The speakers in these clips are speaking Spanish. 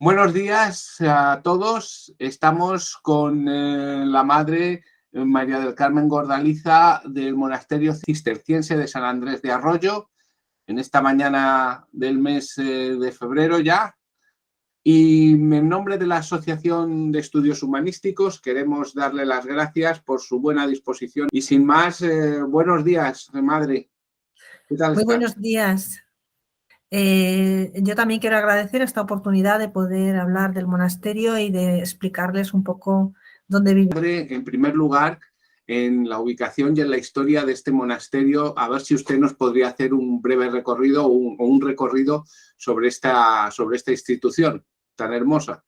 Buenos días a todos. Estamos con la madre María del Carmen Gordaliza del Monasterio Cisterciense de San Andrés de Arroyo en esta mañana del mes de febrero ya. Y en nombre de la Asociación de Estudios Humanísticos queremos darle las gracias por su buena disposición. Y sin más, buenos días, madre. ¿Qué tal Muy estás? buenos días. Yo también quiero agradecer esta oportunidad de poder hablar del monasterio y de explicarles un poco dónde vivimos. En primer lugar, en la ubicación y en la historia de este monasterio, a ver si usted nos podría hacer un breve recorrido o un recorrido sobre esta institución tan hermosa.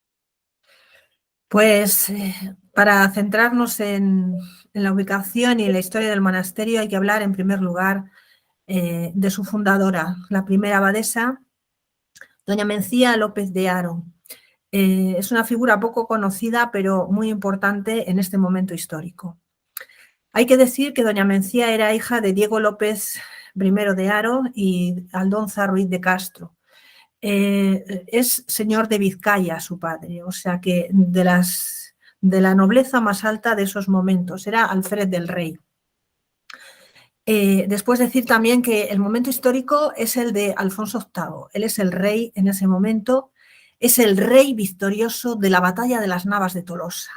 Pues para centrarnos en la ubicación y en la historia del monasterio hay que hablar en primer lugar de su fundadora, la primera abadesa, doña Mencía López de Haro. Es una figura poco conocida, pero muy importante en este momento histórico. Hay que decir que doña Mencía era hija de Diego López I de Haro y Aldonza Ruiz de Castro. Es señor de Vizcaya su padre, o sea que de la nobleza más alta de esos momentos, era Alfred del Rey. Después decir también que el momento histórico es el de Alfonso VIII, él es el rey en ese momento, es el rey victorioso de la batalla de las Navas de Tolosa.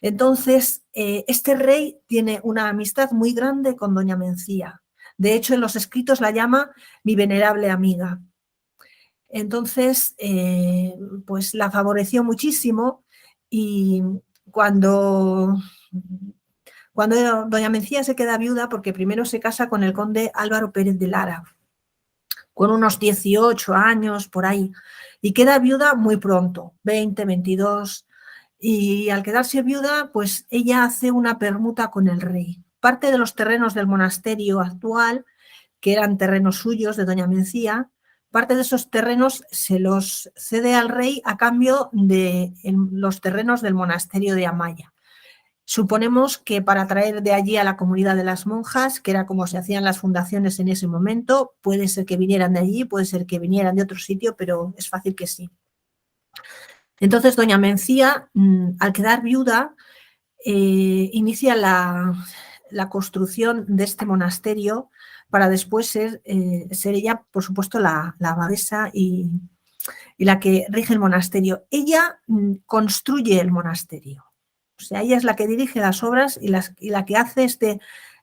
Entonces, este rey tiene una amistad muy grande con doña Mencía. De hecho, en los escritos la llama mi venerable amiga. Entonces, pues la favoreció muchísimo y cuando doña Mencía se queda viuda, porque primero se casa con el conde Álvaro Pérez de Lara, con unos 18 años por ahí, y queda viuda muy pronto, 20, 22, y al quedarse viuda, pues ella hace una permuta con el rey. Parte de los terrenos del monasterio actual, que eran terrenos suyos de doña Mencía, parte de esos terrenos se los cede al rey a cambio de los terrenos del monasterio de Amaya. Suponemos que para traer de allí a la comunidad de las monjas, que era como se hacían las fundaciones en ese momento, puede ser que vinieran de allí, puede ser que vinieran de otro sitio, pero es fácil que sí. Entonces, doña Mencía, al quedar viuda, inicia la construcción de este monasterio para después ser ella, por supuesto, la abadesa y la que rige el monasterio. Ella construye el monasterio. O sea, ella es la que dirige las obras y la que hace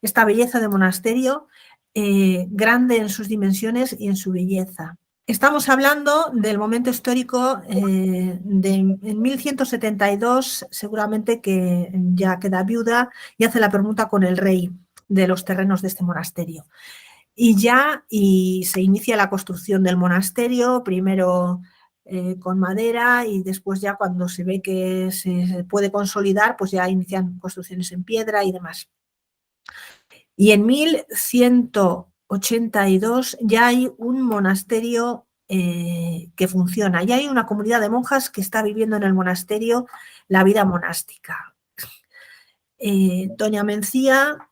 esta belleza de monasterio grande en sus dimensiones y en su belleza. Estamos hablando del momento histórico en 1172, seguramente que ya queda viuda y hace la permuta con el rey de los terrenos de este monasterio. Y se inicia la construcción del monasterio, primero con madera y después ya cuando se ve que se puede consolidar, pues ya inician construcciones en piedra y demás. Y en 1182 ya hay un monasterio que funciona, ya hay una comunidad de monjas que está viviendo en el monasterio la vida monástica. Doña Mencía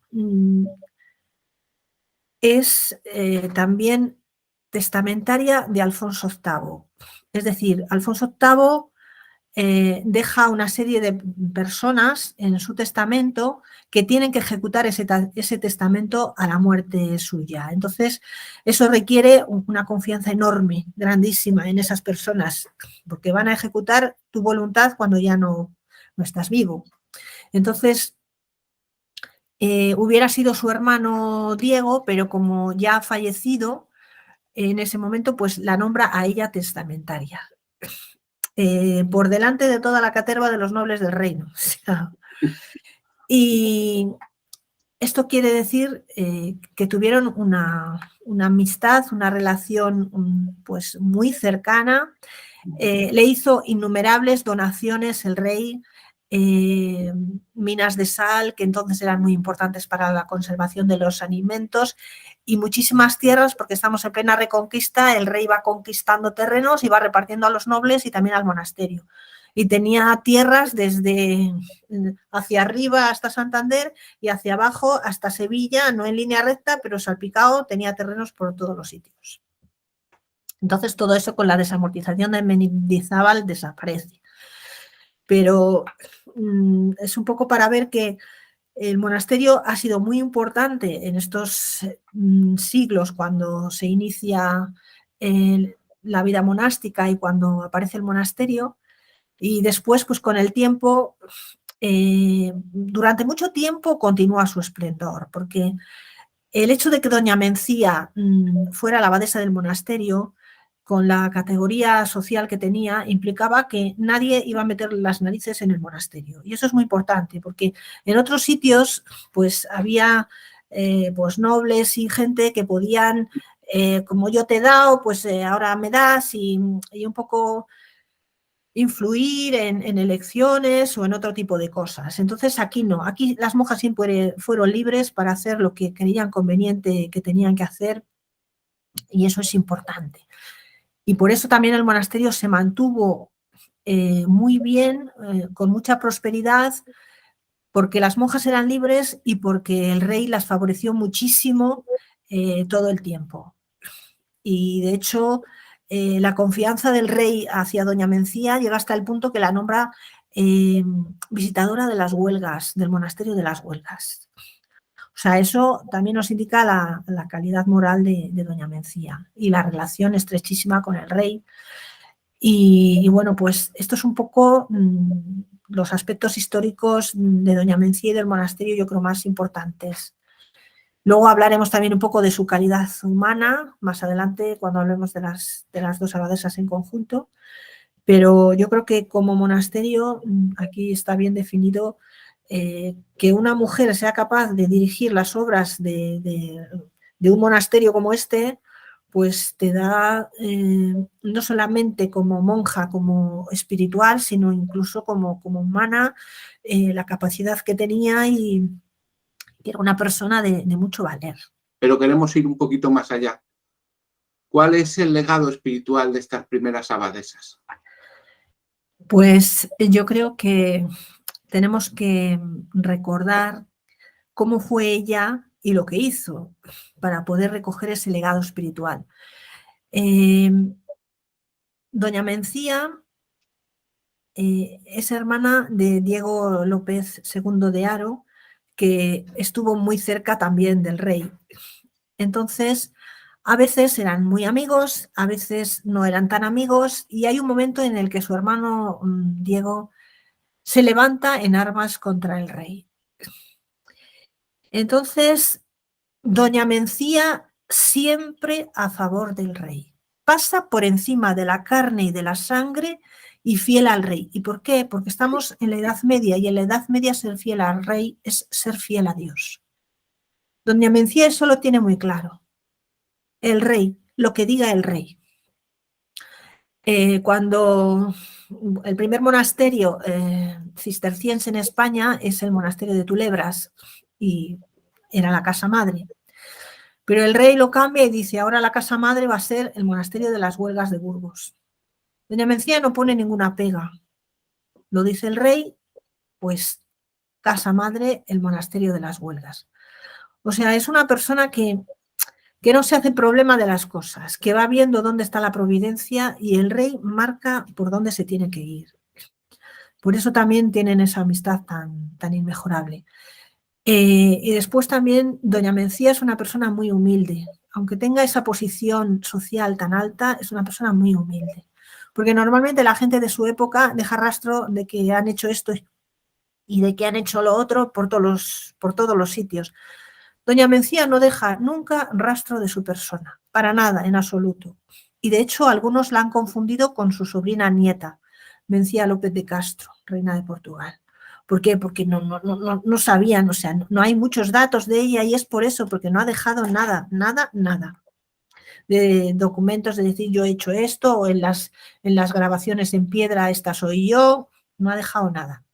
es también testamentaria de Alfonso VIII. Es decir, Alfonso VIII deja una serie de personas en su testamento que tienen que ejecutar ese testamento a la muerte suya. Entonces, eso requiere una confianza enorme, grandísima en esas personas, porque van a ejecutar tu voluntad cuando ya no estás vivo. Entonces, hubiera sido su hermano Diego, pero como ya ha fallecido, en ese momento pues la nombra a ella testamentaria. Por delante de toda la caterva de los nobles del reino. O sea, y esto quiere decir que tuvieron una amistad, una relación pues muy cercana. Le hizo innumerables donaciones el rey, minas de sal, que entonces eran muy importantes para la conservación de los alimentos, y muchísimas tierras, porque estamos en plena reconquista, el rey va conquistando terrenos y va repartiendo a los nobles y también al monasterio. Y tenía tierras desde hacia arriba hasta Santander y hacia abajo hasta Sevilla, no en línea recta, pero salpicado, tenía terrenos por todos los sitios. Entonces todo eso con la desamortización de Mendizábal desaparece. Pero es un poco para ver que el monasterio ha sido muy importante en estos siglos cuando se inicia la vida monástica y cuando aparece el monasterio, y después, pues con el tiempo, durante mucho tiempo continúa su esplendor, porque el hecho de que doña Mencía fuera la abadesa del monasterio, con la categoría social que tenía, implicaba que nadie iba a meter las narices en el monasterio. Y eso es muy importante, porque en otros sitios pues había pues nobles y gente que podían, como yo te he dado, pues ahora me das, y un poco influir en elecciones o en otro tipo de cosas. Entonces aquí no, aquí las monjas siempre fueron libres para hacer lo que creían conveniente que tenían que hacer, y eso es importante. Y por eso también el monasterio se mantuvo muy bien, con mucha prosperidad, porque las monjas eran libres y porque el rey las favoreció muchísimo todo el tiempo. Y de hecho, la confianza del rey hacia doña Mencía llega hasta el punto que la nombra visitadora de las huelgas, del monasterio de las huelgas. O sea, eso también nos indica la calidad moral de doña Mencía y la relación estrechísima con el rey. Y bueno, pues esto es un poco los aspectos históricos de doña Mencía y del monasterio, yo creo, más importantes. Luego hablaremos también un poco de su calidad humana, más adelante, cuando hablemos de las dos abadesas en conjunto. Pero yo creo que como monasterio, aquí está bien definido que una mujer sea capaz de dirigir las obras de un monasterio como este, pues te da no solamente como monja, como espiritual, sino incluso como humana, la capacidad que tenía, y que era una persona de mucho valer. Pero queremos ir un poquito más allá. ¿Cuál es el legado espiritual de estas primeras abadesas? Pues yo creo que tenemos que recordar cómo fue ella y lo que hizo para poder recoger ese legado espiritual. Doña Mencía es hermana de Diego López II de Haro, que estuvo muy cerca también del rey. Entonces, a veces eran muy amigos, a veces no eran tan amigos, y hay un momento en el que su hermano Diego se levanta en armas contra el rey. Entonces, doña Mencía siempre a favor del rey. Pasa por encima de la carne y de la sangre y fiel al rey. ¿Y por qué? Porque estamos en la Edad Media, y en la Edad Media ser fiel al rey es ser fiel a Dios. Doña Mencía eso lo tiene muy claro. El rey, lo que diga el rey. Cuando el primer monasterio cisterciense en España es el monasterio de Tulebras, y era la casa madre. Pero el rey lo cambia y dice, ahora la casa madre va a ser el monasterio de las Huelgas de Burgos. Doña Mencía no pone ninguna pega. Lo dice el rey, pues casa madre, el monasterio de las Huelgas. O sea, es una persona que no se hace problema de las cosas, que va viendo dónde está la providencia, y el rey marca por dónde se tiene que ir. Por eso también tienen esa amistad tan inmejorable. Y después también doña Mencía es una persona muy humilde. Aunque tenga esa posición social tan alta, es una persona muy humilde. Porque normalmente la gente de su época deja rastro de que han hecho esto y de que han hecho lo otro por todos los sitios. Doña Mencía no deja nunca rastro de su persona, para nada, en absoluto. Y de hecho algunos la han confundido con su sobrina nieta, Mencía López de Castro, reina de Portugal. ¿Por qué? Porque no sabían, o sea, no hay muchos datos de ella, y es por eso, porque no ha dejado nada de documentos de decir yo he hecho esto, o en las grabaciones en piedra esta soy yo, no ha dejado nada.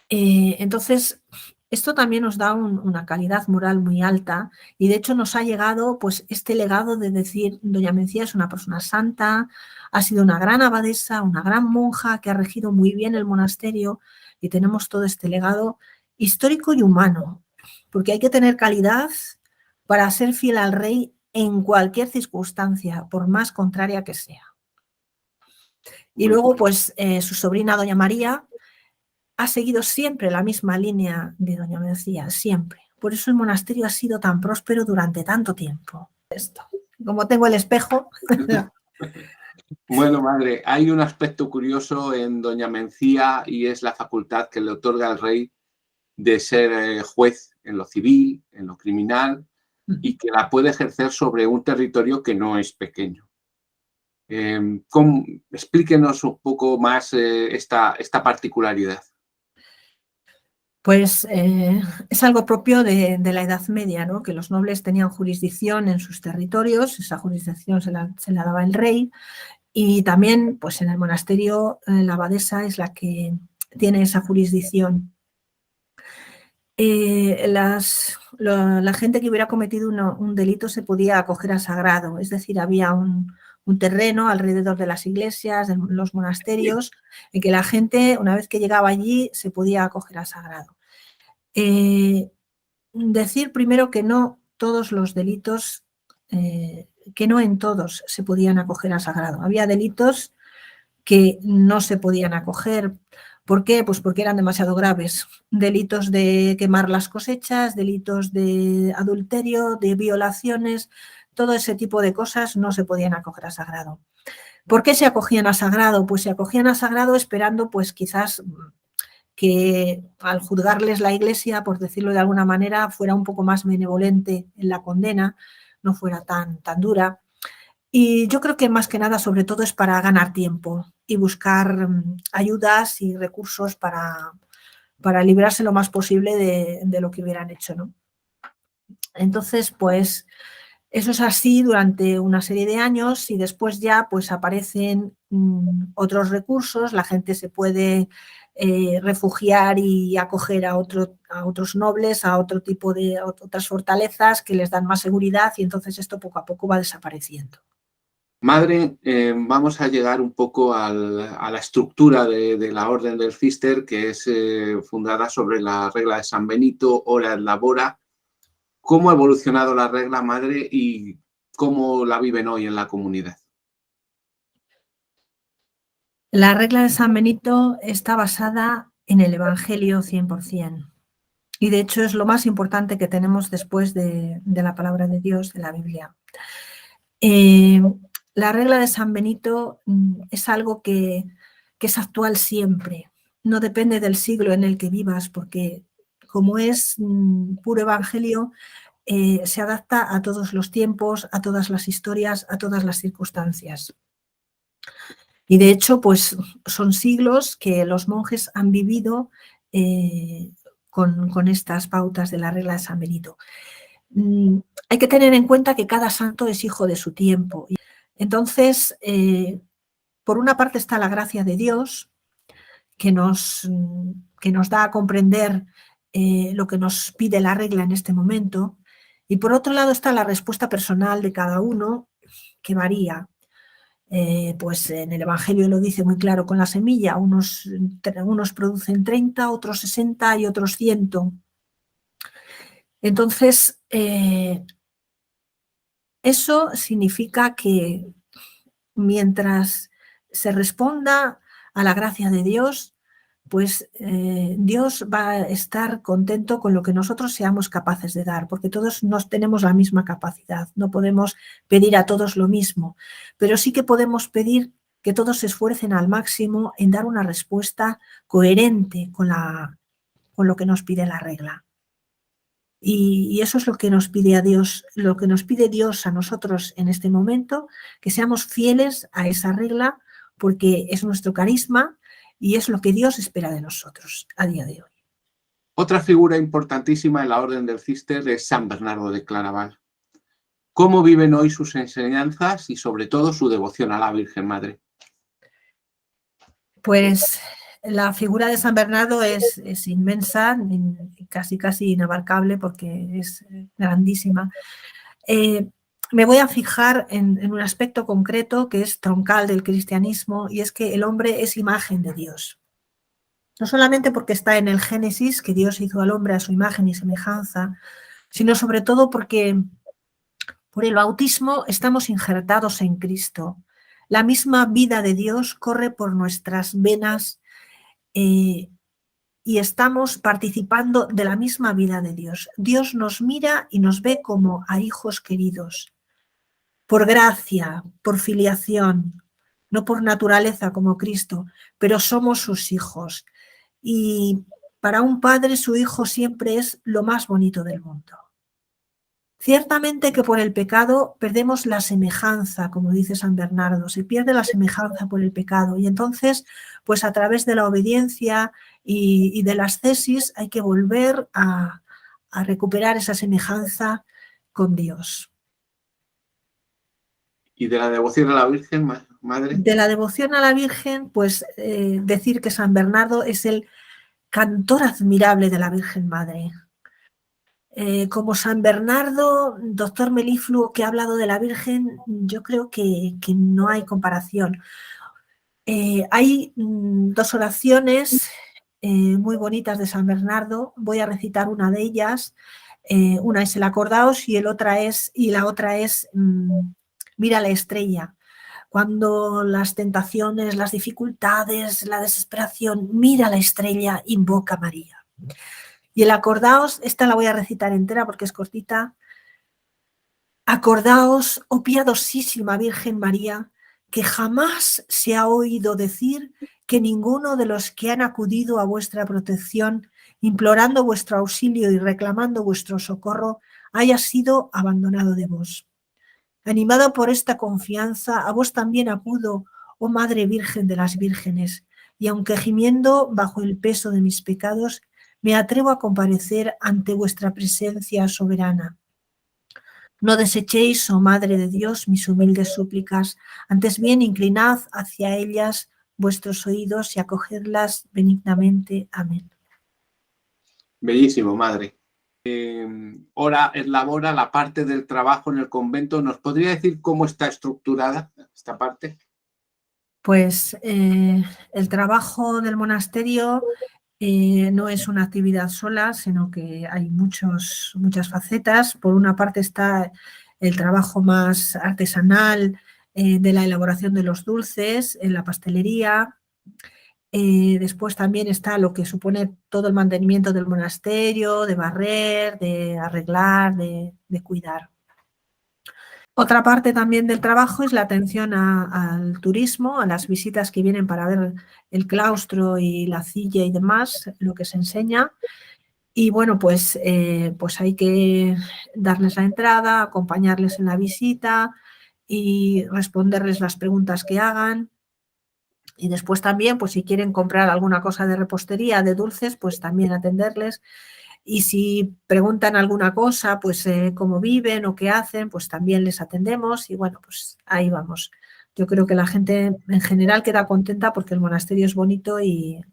Entonces, esto también nos da una calidad moral muy alta, y de hecho nos ha llegado pues este legado de decir doña Mencía es una persona santa, ha sido una gran abadesa, una gran monja que ha regido muy bien el monasterio, y tenemos todo este legado histórico y humano, porque hay que tener calidad para ser fiel al rey en cualquier circunstancia, por más contraria que sea. Y Muy luego, bien. pues, su sobrina, doña María, ha seguido siempre la misma línea de doña Mencía, siempre. Por eso el monasterio ha sido tan próspero durante tanto tiempo. Esto. Como tengo el espejo. Bueno, madre, hay un aspecto curioso en doña Mencía y es la facultad que le otorga el rey de ser juez en lo civil, en lo criminal, y que la puede ejercer sobre un territorio que no es pequeño. Explíquenos un poco más esta particularidad. Pues es algo propio de la Edad Media, ¿no? Que los nobles tenían jurisdicción en sus territorios, esa jurisdicción se la daba el rey, y también pues en el monasterio la abadesa es la que tiene esa jurisdicción. La gente que hubiera cometido un delito se podía acoger al sagrado, es decir, había un terreno alrededor de las iglesias, de los monasterios, en que la gente, una vez que llegaba allí, se podía acoger al sagrado. Decir primero que no todos los delitos, que no en todos se podían acoger al sagrado. Había delitos que no se podían acoger. ¿Por qué? Pues porque eran demasiado graves. Delitos de quemar las cosechas, delitos de adulterio, de violaciones, todo ese tipo de cosas no se podían acoger a sagrado. ¿Por qué se acogían a sagrado? Pues se acogían a sagrado esperando, pues quizás que al juzgarles la Iglesia, por decirlo de alguna manera, fuera un poco más benevolente en la condena, no fuera tan dura. Y yo creo que más que nada, sobre todo, es para ganar tiempo y buscar ayudas y recursos para librarse lo más posible de lo que hubieran hecho, ¿no? Entonces, pues eso es así durante una serie de años y después ya pues aparecen otros recursos, la gente se puede refugiar y acoger a otros nobles, a otro tipo de otras fortalezas que les dan más seguridad y entonces esto poco a poco va desapareciendo. Madre, vamos a llegar un poco a la estructura de la Orden del Cister, que es fundada sobre la regla de San Benito, ora et labora. ¿Cómo ha evolucionado la regla, madre, y cómo la viven hoy en la comunidad? La regla de San Benito está basada en el Evangelio 100%. Y de hecho es lo más importante que tenemos después de la palabra de Dios, de la Biblia. La regla de San Benito es algo que es actual siempre. No depende del siglo en el que vivas, porque como es puro evangelio, se adapta a todos los tiempos, a todas las historias, a todas las circunstancias. Y de hecho, pues son siglos que los monjes han vivido con estas pautas de la regla de San Benito. Hay que tener en cuenta que cada santo es hijo de su tiempo. Entonces, por una parte está la gracia de Dios, que nos da a comprender lo que nos pide la regla en este momento, y por otro lado está la respuesta personal de cada uno, que varía. Pues en el Evangelio lo dice muy claro con la semilla, unos producen 30, otros 60 y otros 100. Entonces, eso significa que mientras se responda a la gracia de Dios, pues Dios va a estar contento con lo que nosotros seamos capaces de dar, porque todos no tenemos la misma capacidad, no podemos pedir a todos lo mismo, pero sí que podemos pedir que todos se esfuercen al máximo en dar una respuesta coherente con lo que nos pide la regla. Y eso es lo que nos pide a Dios, lo que nos pide Dios a nosotros en este momento, que seamos fieles a esa regla, porque es nuestro carisma y es lo que Dios espera de nosotros a día de hoy. Otra figura importantísima en la Orden del Cister es San Bernardo de Claraval. ¿Cómo viven hoy sus enseñanzas y sobre todo su devoción a la Virgen Madre? Pues la figura de San Bernardo es inmensa, casi inabarcable porque es grandísima. Me voy a fijar en un aspecto concreto que es troncal del cristianismo y es que el hombre es imagen de Dios. No solamente porque está en el Génesis, que Dios hizo al hombre a su imagen y semejanza, sino sobre todo porque Por el bautismo estamos injertados en Cristo. La misma vida de Dios corre por nuestras venas y estamos participando de la misma vida de Dios. Dios nos mira y nos ve como a hijos queridos, por gracia, por filiación, no por naturaleza como Cristo, pero somos sus hijos. Y para un padre su hijo siempre es lo más bonito del mundo. Ciertamente que por el pecado perdemos la semejanza, como dice San Bernardo, se pierde la semejanza por el pecado y entonces, pues a través de la obediencia y de las ascesis hay que volver a recuperar esa semejanza con Dios. ¿Y de la devoción a la Virgen, madre? De la devoción a la Virgen, pues decir que San Bernardo es el cantor admirable de la Virgen Madre. Como San Bernardo, doctor Melifluo, que ha hablado de la Virgen, yo creo que no hay comparación. Hay dos oraciones muy bonitas de San Bernardo, voy a recitar una de ellas. Una es el acordaos y la otra es mira la estrella. Cuando las tentaciones, las dificultades, la desesperación, mira la estrella, invoca a María. Y el acordaos, esta la voy a recitar entera porque es cortita. Acordaos, oh piadosísima Virgen María, que jamás se ha oído decir que ninguno de los que han acudido a vuestra protección, implorando vuestro auxilio y reclamando vuestro socorro, haya sido abandonado de vos. Animado por esta confianza, a vos también acudo, oh Madre Virgen de las Vírgenes, y aunque gimiendo bajo el peso de mis pecados, me atrevo a comparecer ante vuestra presencia soberana. No desechéis, oh Madre de Dios, mis humildes súplicas, antes bien inclinad hacia ellas vuestros oídos y acogedlas benignamente. Amén. Bellísimo, madre. Ahora elabora la parte del trabajo en el convento. ¿Nos podría decir cómo está estructurada esta parte? Pues el trabajo del monasterio no es una actividad sola, sino que hay muchas facetas. Por una parte está el trabajo más artesanal de la elaboración de los dulces en la pastelería. Después también está lo que supone todo el mantenimiento del monasterio, de barrer, de arreglar, de cuidar. Otra parte también del trabajo es la atención al turismo, a las visitas que vienen para ver el claustro y la silla y demás, lo que se enseña. Y bueno, pues hay que darles la entrada, acompañarles en la visita y responderles las preguntas que hagan. Y después también, pues si quieren comprar alguna cosa de repostería, de dulces, pues también atenderles. Y si preguntan alguna cosa, pues cómo viven o qué hacen, pues también les atendemos y bueno, pues ahí vamos. Yo creo que la gente en general queda contenta porque el monasterio es bonito y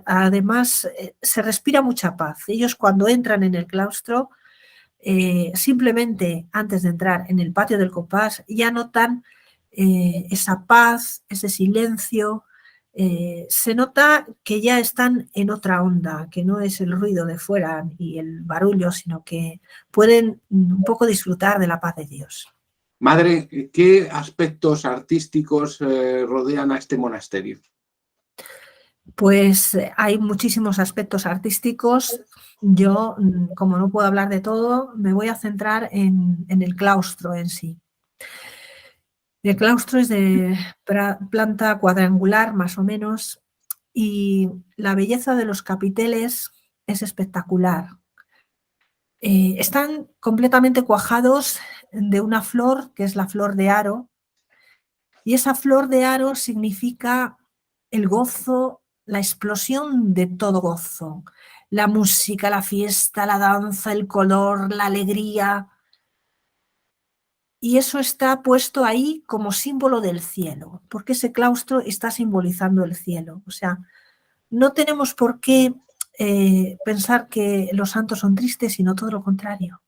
además se respira mucha paz. Ellos cuando entran en el claustro, simplemente antes de entrar en el patio del compás, ya notan esa paz, ese silencio. Se nota que ya están en otra onda, que no es el ruido de fuera y el barullo, sino que pueden un poco disfrutar de la paz de Dios. Madre, ¿qué aspectos artísticos rodean a este monasterio? Pues hay muchísimos aspectos artísticos. Yo, como no puedo hablar de todo, me voy a centrar en el claustro en sí. El claustro es de planta cuadrangular, más o menos, y la belleza de los capiteles es espectacular. Están completamente cuajados de una flor, que es la flor de aro, y esa flor de aro significa el gozo, la explosión de todo gozo, la música, la fiesta, la danza, el color, la alegría. Y eso está puesto ahí como símbolo del cielo, porque ese claustro está simbolizando el cielo. O sea, no tenemos por qué pensar que los santos son tristes, sino todo lo contrario.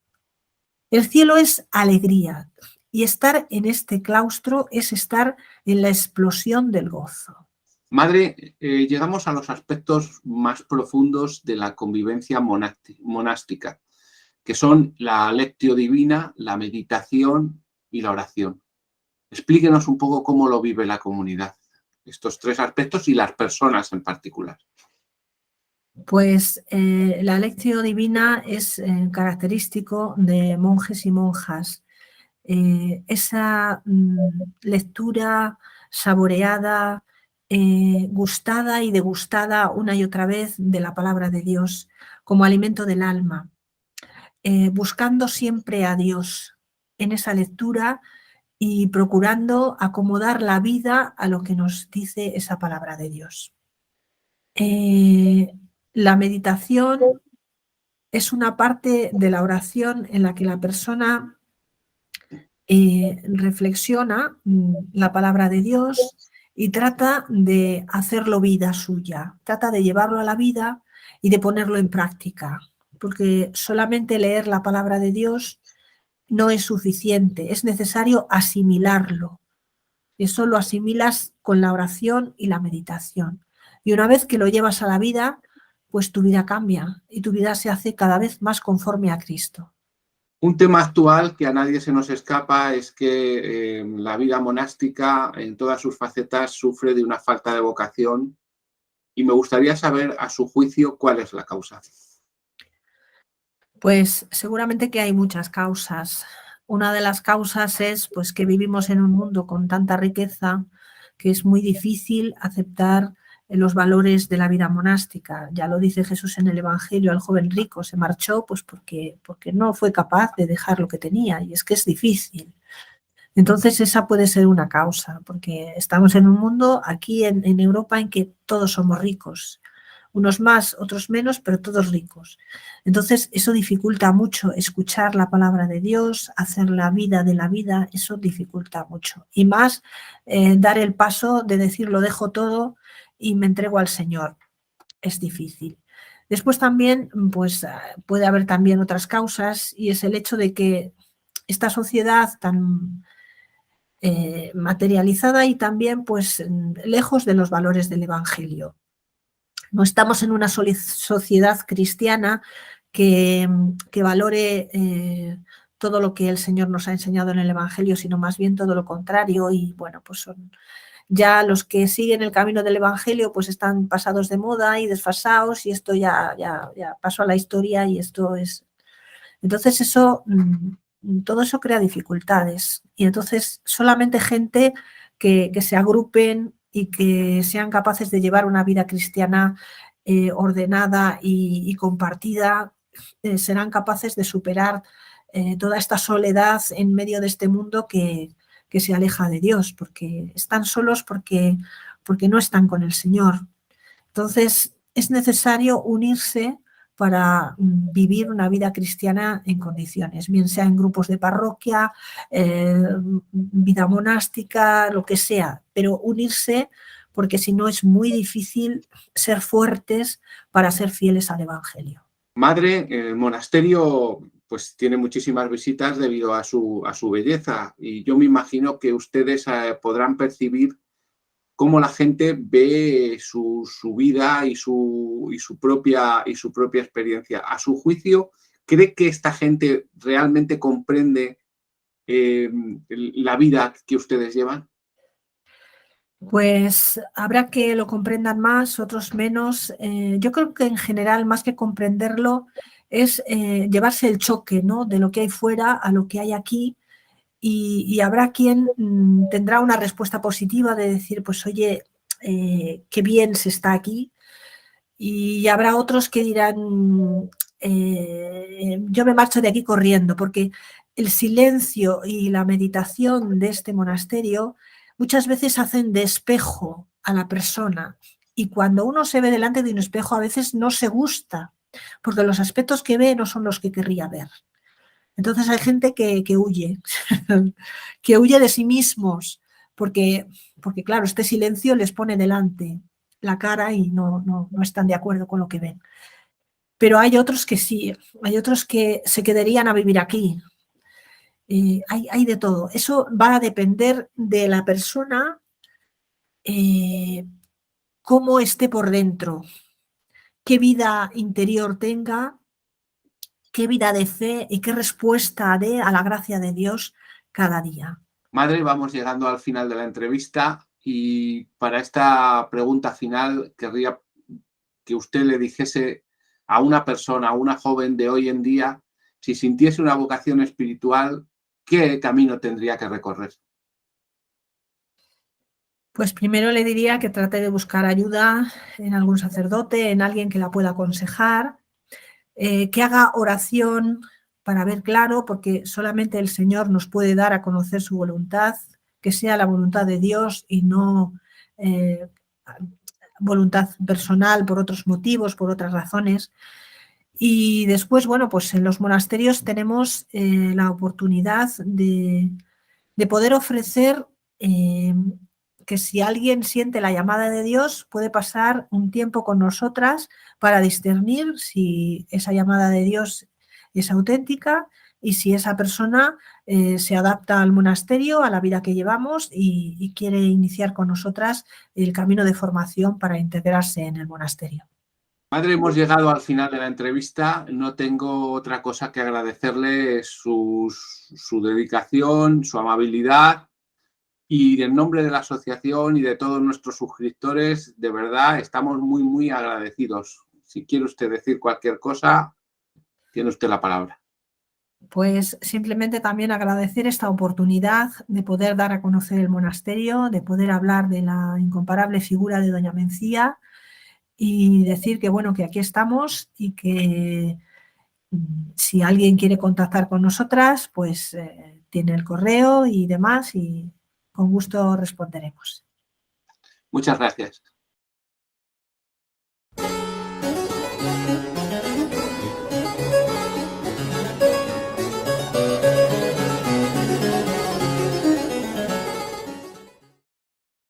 El cielo es alegría y estar en este claustro es estar en la explosión del gozo. Madre, llegamos a los aspectos más profundos de la convivencia monástica. que son la lectio divina, la meditación y la oración. Explíquenos un poco cómo lo vive la comunidad, estos tres aspectos y las personas en particular. Pues la lectio divina es característico de monjes y monjas. Esa lectura saboreada, gustada y degustada una y otra vez de la palabra de Dios como alimento del alma, buscando siempre a Dios en esa lectura y procurando acomodar la vida a lo que nos dice esa palabra de Dios. La meditación es una parte de la oración en la que la persona reflexiona la palabra de Dios y trata de hacerlo vida suya, trata de llevarlo a la vida y de ponerlo en práctica, porque solamente leer la palabra de Dios no es suficiente, es necesario asimilarlo. Eso lo asimilas con la oración y la meditación. Y una vez que lo llevas a la vida, pues tu vida cambia y tu vida se hace cada vez más conforme a Cristo. Un tema actual que a nadie se nos escapa es que la vida monástica en todas sus facetas sufre de una falta de vocación y me gustaría saber, a su juicio, cuál es la causa. Pues seguramente que hay muchas causas. Una de las causas es pues, que vivimos en un mundo con tanta riqueza que es muy difícil aceptar los valores de la vida monástica. Ya lo dice Jesús en el Evangelio, el joven rico se marchó pues porque no fue capaz de dejar lo que tenía, y es que es difícil. Entonces esa puede ser una causa, porque estamos en un mundo aquí en Europa en que todos somos ricos, unos más, otros menos, pero todos ricos. Entonces eso dificulta mucho escuchar la palabra de Dios, hacer la vida de la vida, eso dificulta mucho. Y más dar el paso de decir lo dejo todo y me entrego al Señor, es difícil. Después también pues, puede haber también otras causas, y es el hecho de que esta sociedad tan materializada y también pues lejos de los valores del Evangelio. No estamos en una sociedad cristiana que valore todo lo que el Señor nos ha enseñado en el Evangelio, sino más bien todo lo contrario. Y bueno, pues son ya los que siguen el camino del Evangelio pues están pasados de moda y desfasados, y esto ya pasó a la historia, y esto es... Entonces eso, todo eso crea dificultades, y entonces solamente gente que se agrupen y que sean capaces de llevar una vida cristiana ordenada y compartida serán capaces de superar toda esta soledad en medio de este mundo que se aleja de Dios, porque están solos porque no están con el Señor. Entonces es necesario unirse para vivir una vida cristiana en condiciones, bien sea en grupos de parroquia, vida monástica, lo que sea, pero unirse, porque si no es muy difícil ser fuertes para ser fieles al Evangelio. Madre, el monasterio pues tiene muchísimas visitas debido a su belleza, y yo me imagino que ustedes podrán percibir cómo la gente ve su vida y su propia experiencia. A su juicio, ¿cree que esta gente realmente comprende la vida que ustedes llevan? Pues habrá que lo comprendan más, otros menos. Yo creo que en general, más que comprenderlo, es llevarse el choque, ¿no?, de lo que hay fuera a lo que hay aquí. Y habrá quien tendrá una respuesta positiva de decir, pues oye, qué bien se está aquí. Y habrá otros que dirán, yo me marcho de aquí corriendo, porque el silencio y la meditación de este monasterio muchas veces hacen de espejo a la persona. Y cuando uno se ve delante de un espejo, a veces no se gusta, porque los aspectos que ve no son los que querría ver. Entonces hay gente que huye, que huye de sí mismos, porque claro, este silencio les pone delante la cara y no están de acuerdo con lo que ven. Pero hay otros que sí, hay otros que se quedarían a vivir aquí. Hay de todo. Eso va a depender de la persona, cómo esté por dentro, qué vida interior tenga qué vida de fe y qué respuesta dé a la gracia de Dios cada día. Madre, vamos llegando al final de la entrevista y para esta pregunta final querría que usted le dijese a una persona, a una joven de hoy en día, si sintiese una vocación espiritual, ¿qué camino tendría que recorrer? Pues primero le diría que trate de buscar ayuda en algún sacerdote, en alguien que la pueda aconsejar, que haga oración para ver claro, porque solamente el Señor nos puede dar a conocer su voluntad, que sea la voluntad de Dios y no voluntad personal por otros motivos, por otras razones. Y después, bueno, pues en los monasterios tenemos la oportunidad de poder ofrecer que si alguien siente la llamada de Dios, puede pasar un tiempo con nosotras para discernir si esa llamada de Dios es auténtica y si esa persona se adapta al monasterio, a la vida que llevamos y quiere iniciar con nosotras el camino de formación para integrarse en el monasterio. Madre, hemos llegado al final de la entrevista. No tengo otra cosa que agradecerle su dedicación, su amabilidad y en nombre de la asociación y de todos nuestros suscriptores, de verdad, estamos muy, muy agradecidos. Si quiere usted decir cualquier cosa, tiene usted la palabra. Pues simplemente también agradecer esta oportunidad de poder dar a conocer el monasterio, de poder hablar de la incomparable figura de doña Mencía y decir que bueno, que aquí estamos y que si alguien quiere contactar con nosotras, pues tiene el correo y demás y con gusto responderemos. Muchas gracias.